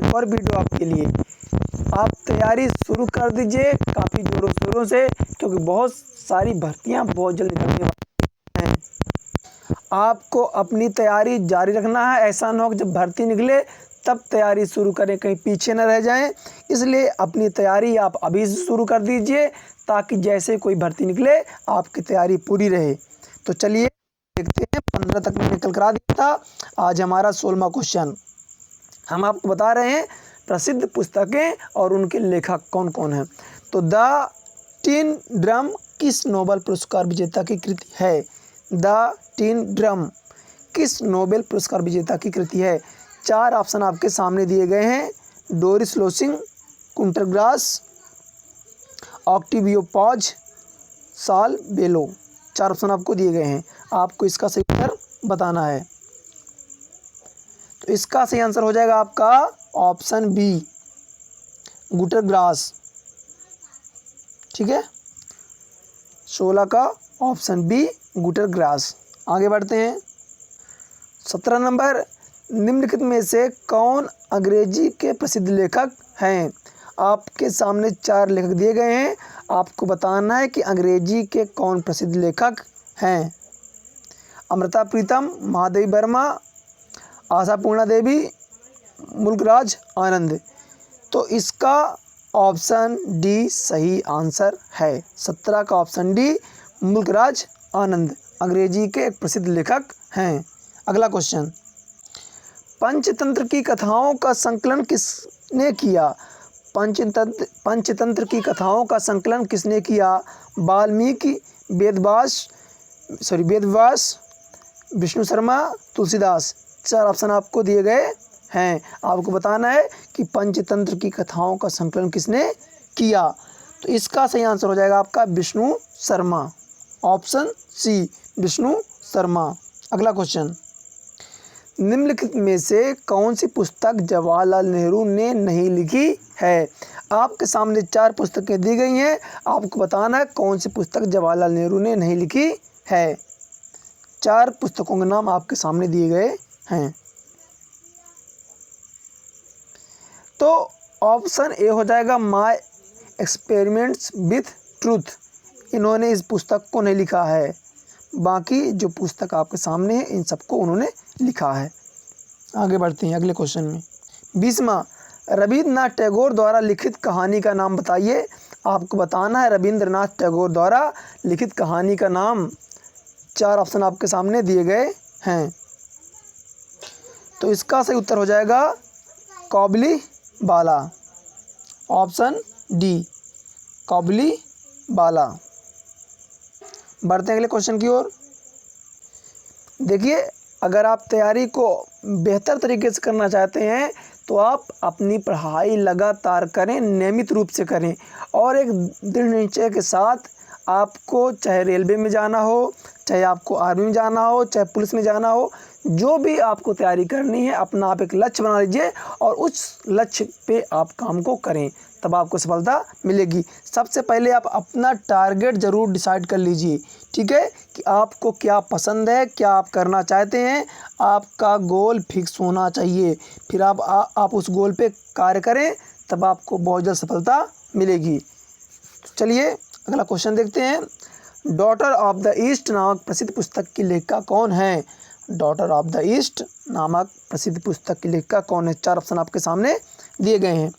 एक और वीडियो आपके लिए। आप तैयारी शुरू कर दीजिए काफ़ी ज़ोरों शोरों से, क्योंकि बहुत सारी भर्तियां बहुत जल्द निकलने वाली हैं। आपको अपनी तैयारी जारी रखना है, ऐसा ना हो कि जब भर्ती निकले तब तैयारी शुरू करें, कहीं पीछे न रह जाएं। इसलिए अपनी तैयारी आप अभी से शुरू कर दीजिए, ताकि जैसे कोई भर्ती निकले आपकी तैयारी पूरी रहे। तो चलिए देखते हैं, 15 तक मैंने कल करा दिया था। आज हमारा 16वां क्वेश्चन। हम आपको बता रहे हैं प्रसिद्ध पुस्तकें और उनके लेखक कौन कौन हैं। तो द टिन ड्रम किस नोबेल पुरस्कार विजेता की कृति है? द टिन ड्रम किस नोबेल पुरस्कार विजेता की कृति है? 4 ऑप्शन आपके सामने दिए गए हैं। डोरिस लोसिंग, कुंटर ग्रास, ऑक्टिवियो पॉज, साल बेलो। 4 ऑप्शन आपको दिए गए हैं, आपको इसका सही उत्तर बताना है। तो इसका सही आंसर हो जाएगा आपका ऑप्शन बी, गुटर ग्रास। ठीक है, 16 का ऑप्शन बी, गुटर ग्रास। आगे बढ़ते हैं। 17 नंबर, निम्नलिखित में से कौन अंग्रेजी के प्रसिद्ध लेखक हैं? आपके सामने 4 लेखक दिए गए हैं, आपको बताना है कि अंग्रेजी के कौन प्रसिद्ध लेखक हैं। अमृता प्रीतम, महादेवी वर्मा, आशापूर्णा देवी, मुल्कराज आनंद। तो इसका ऑप्शन डी सही आंसर है। 17 का ऑप्शन डी, मुल्कराज आनंद अंग्रेजी के एक प्रसिद्ध लेखक हैं। अगला क्वेश्चन, पंचतंत्र की कथाओं का संकलन किसने किया? पंचतंत्र की कथाओं का संकलन किसने किया? वाल्मीकि, वेदव्यास, विष्णु शर्मा, तुलसीदास। 4 ऑप्शन आपको दिए गए हैं, आपको बताना है कि पंचतंत्र की कथाओं का संकलन किसने किया। तो इसका सही आंसर हो जाएगा आपका विष्णु शर्मा, ऑप्शन सी, विष्णु शर्मा। अगला क्वेश्चन, निम्नलिखित में से कौन सी पुस्तक जवाहरलाल नेहरू ने नहीं लिखी है? आपके सामने 4 पुस्तकें दी गई हैं, आपको बताना है कौन सी पुस्तक जवाहरलाल नेहरू ने नहीं लिखी है। 4 पुस्तकों के नाम आपके सामने दिए गए हैं। तो ऑप्शन ए हो जाएगा माय एक्सपेरिमेंट्स विथ ट्रूथ। इन्होंने इस पुस्तक को नहीं लिखा है, बाकी जो पुस्तक आपके सामने है इन सबको उन्होंने लिखा है। आगे बढ़ते हैं अगले क्वेश्चन में। 20वां, रविन्द्रनाथ टैगोर द्वारा लिखित कहानी का नाम बताइए। आपको बताना है रविंद्रनाथ टैगोर द्वारा लिखित कहानी का नाम। 4 ऑप्शन आपके सामने दिए गए हैं, तो इसका सही उत्तर हो जाएगा काबुलीवाला, ऑप्शन डी, काबुलीवाला। बढ़ते हैं अगले क्वेश्चन की ओर। देखिए, अगर आप तैयारी को बेहतर तरीके से करना चाहते हैं तो आप अपनी पढ़ाई लगातार करें, नियमित रूप से करें, और एक दृढ़ निश्चय के साथ आपको चाहे रेलवे में जाना हो, चाहे आपको आर्मी में जाना हो, चाहे पुलिस में जाना हो, जो भी आपको तैयारी करनी है अपना आप एक लक्ष्य बना लीजिए और उस लक्ष्य पे आप काम को करें, तब आपको सफलता मिलेगी। सबसे पहले आप अपना टारगेट ज़रूर डिसाइड कर लीजिए, ठीक है, कि आपको क्या पसंद है, क्या आप करना चाहते हैं। आपका गोल फिक्स होना चाहिए, फिर आप उस गोल पे कार्य करें, तब आपको बहुत जल्द सफलता मिलेगी। तो चलिए अगला क्वेश्चन देखते हैं। डॉटर ऑफ द ईस्ट नामक प्रसिद्ध पुस्तक की लेखिका कौन है? डॉटर ऑफ द ईस्ट नामक प्रसिद्ध पुस्तक की लेखिका कौन है? 4 ऑप्शन आपके सामने दिए गए हैं।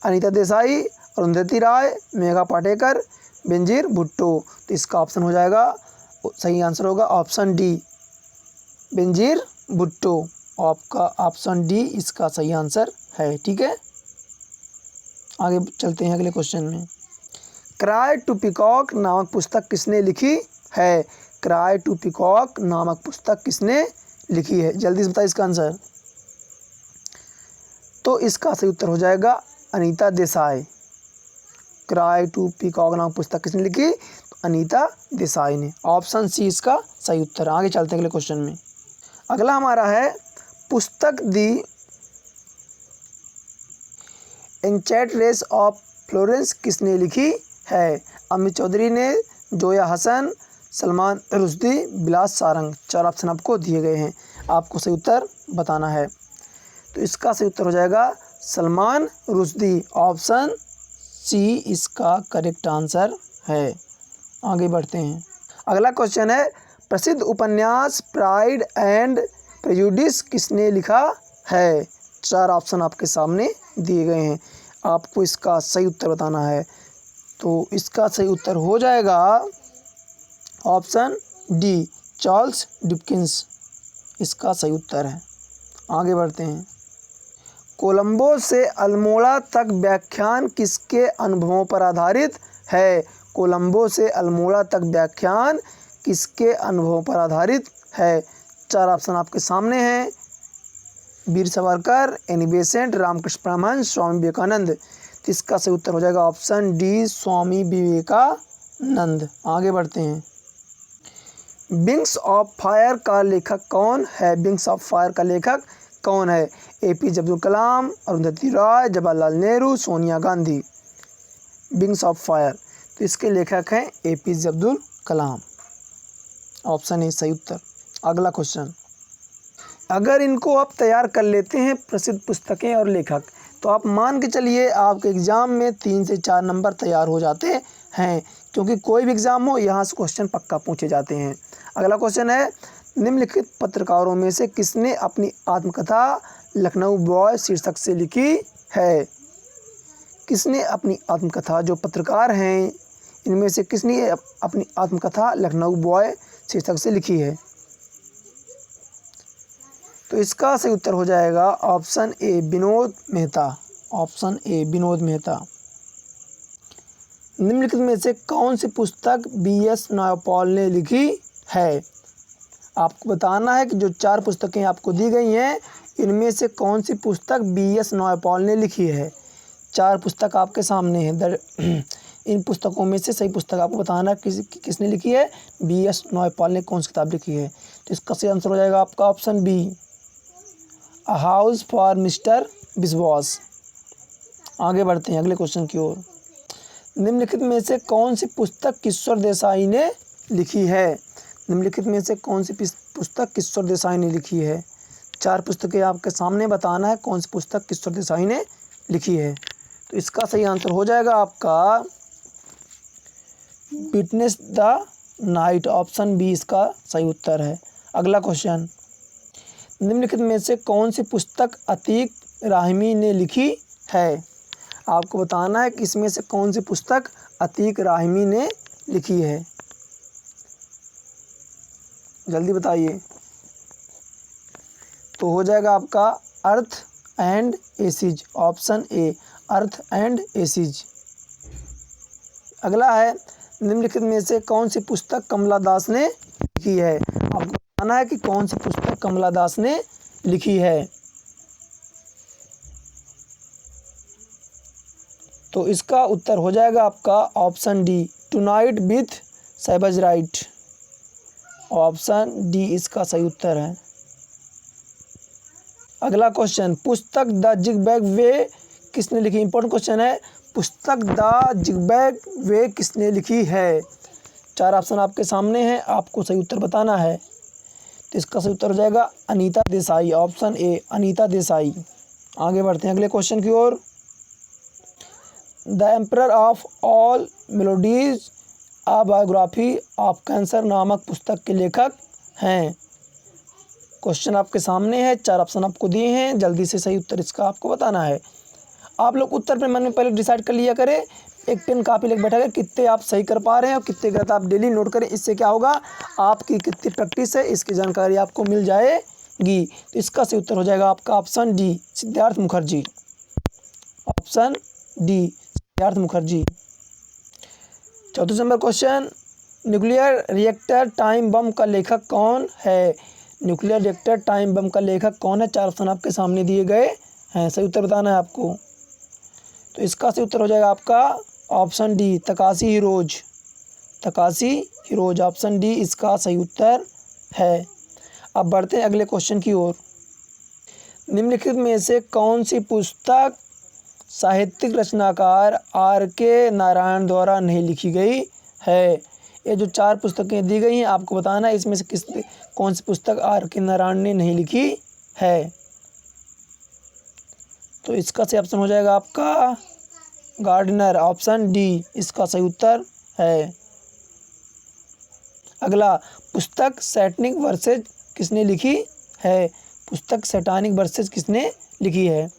अनीता देसाई, अरुंधति राय, मेघा पाटेकर, बेनजीर भुट्टो। तो इसका ऑप्शन हो जाएगा, सही आंसर होगा ऑप्शन डी, बेनजीर भुट्टो। आपका ऑप्शन डी इसका सही आंसर है। ठीक है, आगे चलते हैं अगले क्वेश्चन में। क्राई टू पीकॉक नामक पुस्तक किसने लिखी है? क्राई टू पीकॉक नामक पुस्तक किसने लिखी है? जल्दी से बताइए इसका आंसर। तो इसका सही उत्तर हो जाएगा Anita Desai. Cry to peacock नामक पुस्तक किसने लिखी? तो अनीता देसाई ने। ऑप्शन सी इसका सही उत्तर। आगे चलते हैं अगले क्वेश्चन में। अगला हमारा है पुस्तक दी एन्चेंट्रेस ऑफ फ्लोरेंस किसने लिखी है? अमित चौधरी ने, जोया हसन, सलमान रुश्दी, बिलास सारंग। 4 ऑप्शन आपको दिए गए हैं, आपको सही उत्तर बताना है। तो इसका सही उत्तर हो जाएगा सलमान रुश्दी। ऑप्शन सी इसका करेक्ट आंसर है। आगे बढ़ते हैं। अगला क्वेश्चन है, प्रसिद्ध उपन्यास प्राइड एंड प्रेजुडिस किसने लिखा है? 4 ऑप्शन आपके सामने दिए गए हैं, आपको इसका सही उत्तर बताना है। तो इसका सही उत्तर हो जाएगा ऑप्शन डी, चार्ल्स डिकिंस इसका सही उत्तर है। आगे बढ़ते हैं। कोलंबो से अल्मोड़ा तक व्याख्यान किसके अनुभवों पर आधारित है? कोलंबो से अल्मोड़ा तक व्याख्यान किसके अनुभवों पर आधारित है? 4 ऑप्शन आपके सामने हैं, वीर सावरकर, एनी बेसेंट, रामकृष्ण परमहंस, स्वामी विवेकानंद। इसका सही उत्तर हो जाएगा ऑप्शन डी, स्वामी विवेकानंद। आगे बढ़ते हैं। विंग्स ऑफ फायर का लेखक कौन है? विंग्स ऑफ फायर का लेखक कौन है? APJ Abdul Kalam, Arundhati Roy, Jawaharlal Nehru, Sonia Gandhi. Wings of fire, तो इसके लेखक हैं APJ Abdul Kalam. Option A सही उत्तर। अगला क्वेश्चन, अगर इनको आप तैयार कर लेते हैं प्रसिद्ध पुस्तकें और लेखक, तो आप मान के चलिए आपके एग्ज़ाम में 3 से 4 नंबर तैयार हो जाते हैं, क्योंकि कोई भी एग्ज़ाम हो यहाँ से क्वेश्चन पक्का पूछे जाते हैं। अगला क्वेश्चन है, निम्नलिखित पत्रकारों में से किसने अपनी आत्मकथा लखनऊ बॉय शीर्षक से लिखी है? किसने अपनी आत्मकथा, जो पत्रकार हैं इनमें से किसने अपनी आत्मकथा लखनऊ बॉय शीर्षक से लिखी है? तो इसका सही उत्तर हो जाएगा option A, Vinod Mehta. Option A, Vinod Mehta. निम्नलिखित में से कौन सी पुस्तक बीएस नायपॉल ने लिखी है? आपको बताना है कि जो 4 पुस्तकें आपको दी गई हैं इनमें से कौन सी पुस्तक बीएस नायपॉल ने लिखी है। 4 पुस्तक आपके सामने हैं, इन पुस्तकों में से सही पुस्तक आपको बताना किसने लिखी है। बीएस नायपॉल ने कौन सी किताब लिखी है? तो इसका सही आंसर हो जाएगा आपका option B, a house for mister Biswas. आगे बढ़ते हैं अगले क्वेश्चन की ओर। निम्नलिखित में से कौन सी पुस्तक किशोर देसाई ने लिखी है? निम्नलिखित में से कौन सी पुस्तक किशोर देसाई ने लिखी है? 4 पुस्तकें आपके सामने, बताना है कौन सी पुस्तक किशोर देसाई ने लिखी है। तो इसका सही आंसर हो जाएगा आपका witness the night. Option B इसका सही उत्तर है। अगला क्वेश्चन, निम्नलिखित में से कौन सी पुस्तक अतीक राहमी ने लिखी है? आपको बताना है कि इसमें से कौन सी पुस्तक अतीक राहमी ने लिखी है, जल्दी बताइए। तो हो जाएगा आपका earth and ashes. Option A, earth and ashes. अगला है, निम्नलिखित में से कौन सी पुस्तक कमला दास ने लिखी है? आपको बताना है कि कौन सी पुस्तक कमला दास ने लिखी है। तो इसका उत्तर हो जाएगा आपका ऑप्शन डी, टुनाइट विथ सैबज राइट। ऑप्शन डी इसका सही उत्तर है। अगला क्वेश्चन, पुस्तक द जिगबैग वे किसने लिखी? इंपॉर्टेंट क्वेश्चन है, पुस्तक द जिगबैग वे किसने लिखी है? 4 ऑप्शन आपके सामने हैं, आपको सही उत्तर बताना है। तो इसका सही उत्तर हो जाएगा अनीता देसाई। Option A, Anita Desai. आगे बढ़ते हैं अगले क्वेश्चन की ओर। The emperor of all maladies a biography of cancer नामक पुस्तक के लेखक हैं। क्वेश्चन आपके सामने है, 4 ऑप्शन आपको दिए हैं, जल्दी से सही उत्तर इसका आपको बताना है। आप लोग उत्तर अपने मन में पहले डिसाइड कर लिया करें, एक पेन कापी लेकर बैठा कर कितने आप सही कर पा रहे हैं और कितने गलत आप डेली नोट करें। इससे क्या होगा, आपकी कितनी प्रैक्टिस है इसकी जानकारी आपको मिल जाएगी। तो इसका सही उत्तर हो जाएगा आपका option D, Siddharth Mukherjee. Option D, Siddharth Mukherjee. 34 number question, nuclear reactor time bomb का लेखक कौन है? न्यूक्लियर रिएक्टर टाइम बम का लेखक कौन है? 4 ऑप्शन आपके सामने दिए गए हैं, सही उत्तर बताना है आपको। तो इसका सही उत्तर हो जाएगा आपका option D, Takeshi heroes. Takeshi heroes, option D इसका सही उत्तर है। अब बढ़ते हैं अगले क्वेश्चन की ओर। निम्नलिखित में से कौन सी पुस्तक साहित्यिक रचनाकार आर के नारायण द्वारा नहीं लिखी गई है? ये जो 4 पुस्तकें दी गई हैं आपको बताना है इसमें से कौन सी पुस्तक आर के नारायण ने नहीं लिखी है। तो इसका सही ऑप्शन हो जाएगा आपका गार्डनर, ऑप्शन डी इसका सही उत्तर है। अगला, पुस्तक सैटानिक वर्सेज किसने लिखी है? पुस्तक सैटानिक वर्सेज किसने लिखी है?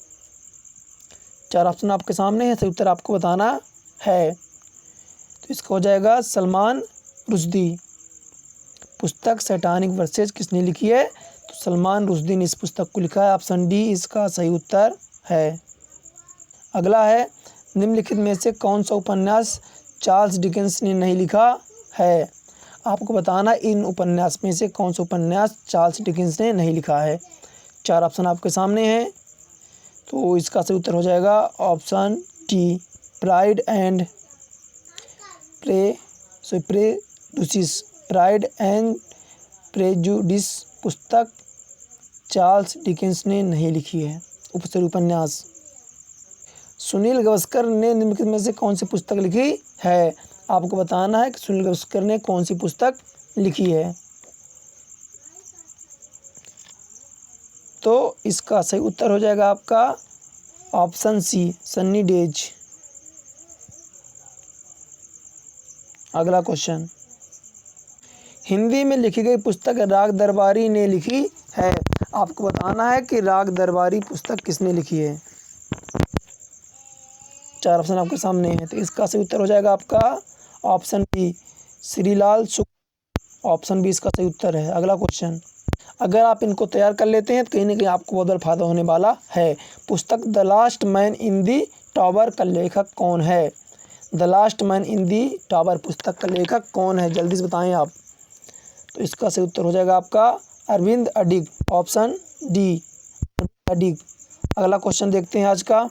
4 ऑप्शन आपके सामने है, सही उत्तर आपको बताना है। तो इसका हो जाएगा सलमान रुश्दी। पुस्तक सैटानिक वर्सेज किसने लिखी है? तो सलमान रुश्दी ने इस पुस्तक को लिखा है, ऑप्शन डी इसका सही उत्तर है। अगला है, निम्नलिखित में से कौन सा उपन्यास चार्ल्स डिकेंस ने नहीं लिखा है? आपको बताना इन उपन्यास में से कौन सा उपन्यास चार्ल्स डिकेंस ने नहीं लिखा है। 4 ऑप्शन आपके सामने हैं, तो इसका सही उत्तर हो जाएगा option D pride and prejudice. Pride and prejudice पुस्तक चार्ल्स डिकेंस ने नहीं लिखी है, उपन्यास। सुनील गावस्कर ने निम्नलिखित में से कौन सी पुस्तक लिखी है? आपको बताना है कि सुनील गावस्कर ने कौन सी पुस्तक लिखी है। तो इसका सही उत्तर हो जाएगा आपका ऑप्शन सी सन्नी डेज। अगला क्वेश्चन, हिंदी में लिखी गई पुस्तक राग दरबारी ने लिखी है। आपको बताना है कि राग दरबारी पुस्तक किसने लिखी है। 4 ऑप्शन आपके सामने हैं, तो इसका सही उत्तर हो जाएगा आपका ऑप्शन बी श्रीलाल शुक्ल। ऑप्शन बी इसका सही उत्तर है। अगला क्वेश्चन, अगर आप इनको तैयार कर लेते हैं तो कहीं ना कहीं आपको बहुत बड़ा फायदा होने वाला है। पुस्तक the last man in the tower का लेखक कौन है? The last man in the tower पुस्तक का लेखक कौन है? जल्दी से बताएं आप। तो इसका सही उत्तर हो जाएगा आपका अरविंद अडिग, ऑप्शन डी अडिग। अगला क्वेश्चन देखते हैं आज का,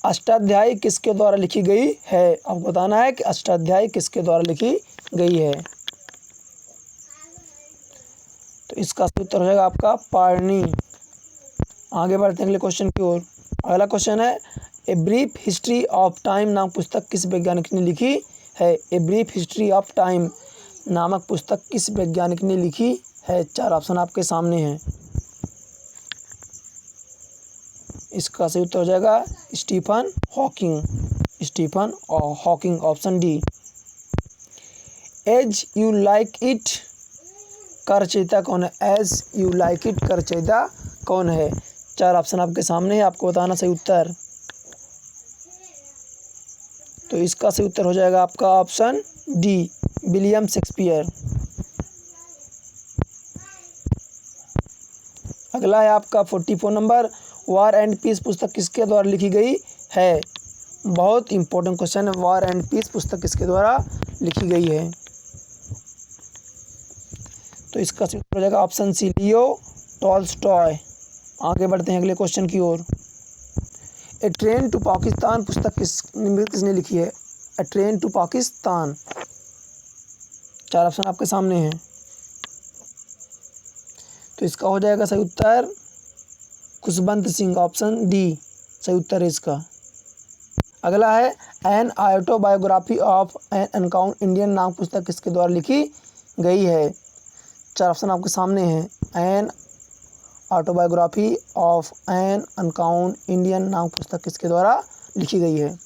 अष्टाध्यायी किसके द्वारा लिखी गई है? आपको बताना है कि अष्टाध्यायी किसके द्वारा लिखी गई है। तो इसका सही उत्तर हो जाएगा आपका पाणिनि। आगे बढ़ते हैं अगले क्वेश्चन की ओर। अगला क्वेश्चन है, a brief history of time नामक पुस्तक किस वैज्ञानिक ने लिखी है? A brief history of time नामक पुस्तक किस वैज्ञानिक ने लिखी है? 4 ऑप्शन आपके सामने हैं, इसका सही उत्तर हो जाएगा Stephen Hawking. Stephen Hawking, option D. As you like it का रचयिता कौन है? एज यू लाइक इट का रचयिता कौन है? 4 ऑप्शन आपके सामने है, आपको बताना सही उत्तर। तो इसका सही उत्तर हो जाएगा आपका ऑप्शन डी विलियम शेक्सपियर। अगला है आपका 44 नंबर, वॉर एंड पीस पुस्तक किसके द्वारा लिखी गई है? बहुत इंपॉर्टेंट क्वेश्चन है, वॉर एंड पीस पुस्तक किसके द्वारा लिखी गई है? तो इसका सही उत्तर हो जाएगा ऑप्शन सी लियो टॉल्स्टॉय। आगे बढ़ते हैं अगले क्वेश्चन की ओर। ए ट्रेन टू पाकिस्तान पुस्तक किसने लिखी है? A train to Pakistan. 4 option आपके सामने हैं, तो इसका हो जाएगा सही उत्तर खुशवंत सिंह, ऑप्शन डी सही उत्तर है इसका। अगला है, एन ऑटोबायोग्राफी ऑफ एन अनकाउंट इंडियन नामक पुस्तक किसके द्वारा लिखी गई है? 4 ऑप्शन आपके सामने हैं, एन ऑटोबायोग्राफी ऑफ एन अनकाउंट इंडियन नामक पुस्तक किसके द्वारा लिखी गई है?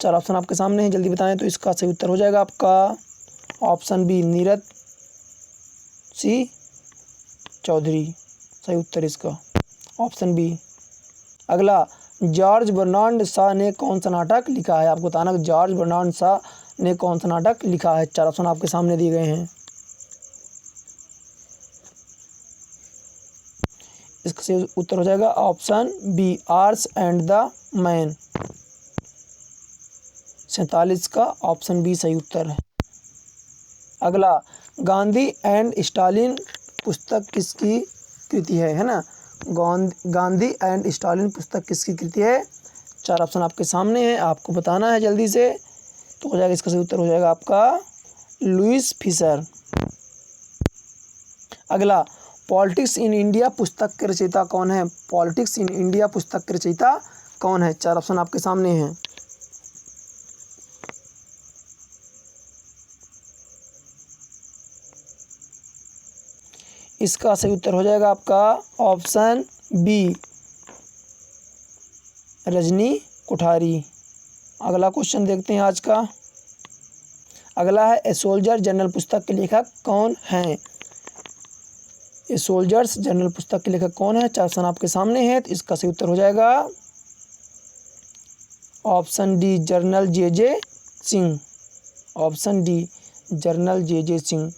4 ऑप्शन आपके सामने हैं, जल्दी बताएं। तो इसका सही उत्तर हो जाएगा आपका ऑप्शन बी नीरज सी चौधरी, सही उत्तर इसका ऑप्शन बी। अगला, जॉर्ज बर्नार्ड शॉ ने कौन सा नाटक लिखा है? आपको बताना कि जॉर्ज बर्नार्ड शॉ ने कौन सा नाटक लिखा है। 4 ऑप्शन आपके सामने दिए गए हैं, इसका सही उत्तर हो जाएगा option B arms and the man. 47 का ऑप्शन बी सही उत्तर है। अगला, गांधी एंड स्टालिन पुस्तक किसकी कृति है ना? गांधी एंड स्टालिन पुस्तक किसकी कृति है? 4 ऑप्शन आपके सामने हैं, आपको बताना है जल्दी से। तो हो जाएगा, इसका सही उत्तर हो जाएगा आपका लुइस फिशर। अगला, पॉलिटिक्स इन इंडिया पुस्तक के रचयिता कौन है? पॉलिटिक्स इन इंडिया पुस्तक के रचयिता कौन है? 4 ऑप्शन आपके सामने हैं, इसका सही उत्तर हो जाएगा आपका ऑप्शन बी, रजनी कोठारी। अगला क्वेश्चन देखते हैं आज का। अगला है ए सोल्जर जनरल पुस्तक के लेखक कौन हैं? ए सोल्जर्स जनरल पुस्तक के लेखक कौन है? 4 ऑप्शन आपके सामने हैं, तो इसका सही उत्तर हो जाएगा ऑप्शन डी, जनरल जे सिंह। ऑप्शन डी, जनरल जे सिंह।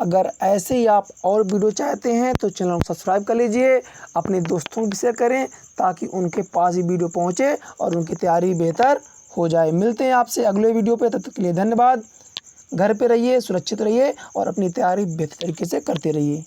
अगर ऐसे ही आप और वीडियो चाहते हैं तो चैनल को सब्सक्राइब कर लीजिए, अपने दोस्तों को शेयर करें ताकि उनके पास ये वीडियो पहुंचे और उनकी तैयारी बेहतर हो जाए। मिलते हैं आपसे अगले वीडियो पे, तब तक के लिए धन्यवाद। घर पे रहिए, सुरक्षित रहिए और अपनी तैयारी बेहतर तरीके से करते रहिए।